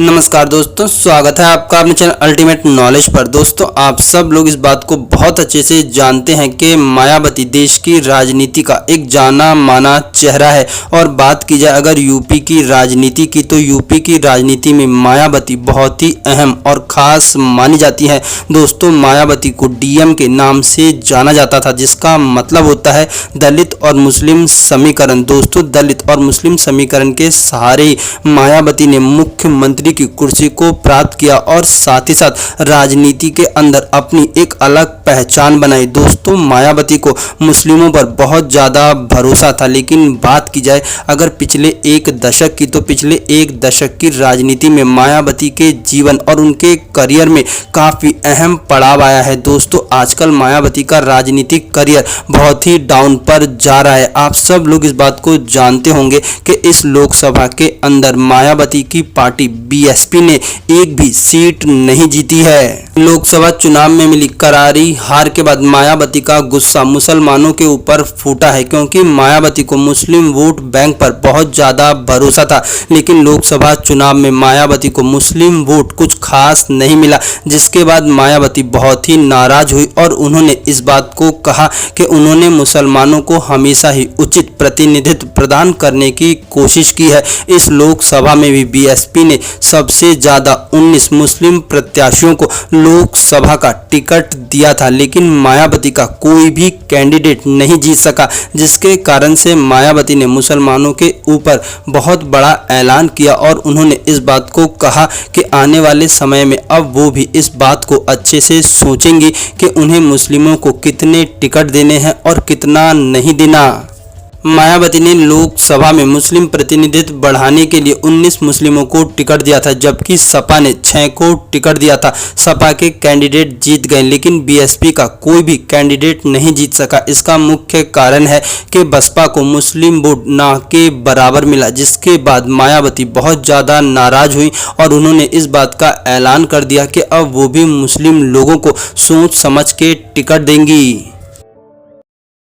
नमस्कार दोस्तों, स्वागत है आपका अपने चैनल अल्टीमेट नॉलेज पर। दोस्तों, आप सब लोग इस बात को बहुत अच्छे से जानते हैं कि मायावती देश की राजनीति का एक जाना माना चेहरा है। और बात की जाए अगर यूपी की राजनीति की, तो यूपी की राजनीति में मायावती बहुत ही अहम और ख़ास मानी जाती है। दोस्तों, मायावती को डीएम के नाम से जाना जाता था, जिसका मतलब होता है दलित और मुस्लिम समीकरण। दोस्तों, दलित और मुस्लिम समीकरण के सहारे ही मायावती ने मुख्यमंत्री की कुर्सी को प्राप्त किया और साथ ही साथ राजनीति के अंदर अपनी एक अलग पहचान बनाई। दोस्तों, मायावती को मुस्लिमों पर बहुत ज़्यादा भरोसा था, लेकिन बात की जाए अगर पिछले एक दशक की, तो पिछले एक दशक की राजनीति में मायावती के जीवन और उनके करियर में काफ़ी अहम पड़ाव आया है। दोस्तों, आजकल मायावती का राजनीतिक करियर बहुत ही डाउन पर जा रहा है। आप सब लोग इस बात को जानते होंगे कि इस लोकसभा के अंदर मायावती की पार्टी बीएसपी ने एक भी सीट नहीं जीती है। लोकसभा चुनाव में मिली करारी हार के बाद मायावती का गुस्सा मुसलमानों के ऊपर फूटा है, क्योंकि मायावती को मुस्लिम वोट बैंक पर बहुत ज़्यादा भरोसा था। लेकिन लोकसभा चुनाव में मायावती को मुस्लिम वोट कुछ खास नहीं मिला, जिसके बाद मायावती बहुत ही नाराज हुई और उन्होंने इस बात को कहा कि उन्होंने मुसलमानों को हमेशा ही उचित प्रतिनिधित्व प्रदान करने की कोशिश की है। इस लोकसभा में भी बीएसपी ने सबसे ज़्यादा 19 मुस्लिम प्रत्याशियों को लोकसभा का टिकट दिया था, लेकिन मायावती का कोई भी कैंडिडेट नहीं जीत सका, जिसके कारण से मायावती ने मुसलमानों के ऊपर बहुत बड़ा ऐलान किया और उन्होंने इस बात को कहा कि आने वाले समय में अब वो भी इस बात को अच्छे से सोचेंगी कि उन्हें मुस्लिमों को कितने टिकट देने हैं और कितना नहीं देना। मायावती ने लोकसभा में मुस्लिम प्रतिनिधित्व बढ़ाने के लिए 19 मुस्लिमों को टिकट दिया था, जबकि सपा ने 6 को टिकट दिया था। सपा के कैंडिडेट जीत गए, लेकिन बीएसपी का कोई भी कैंडिडेट नहीं जीत सका। इसका मुख्य कारण है कि बसपा को मुस्लिम वोट ना के बराबर मिला, जिसके बाद मायावती बहुत ज़्यादा नाराज हुई और उन्होंने इस बात का ऐलान कर दिया कि अब वो भी मुस्लिम लोगों को सोच समझ के टिकट देंगी।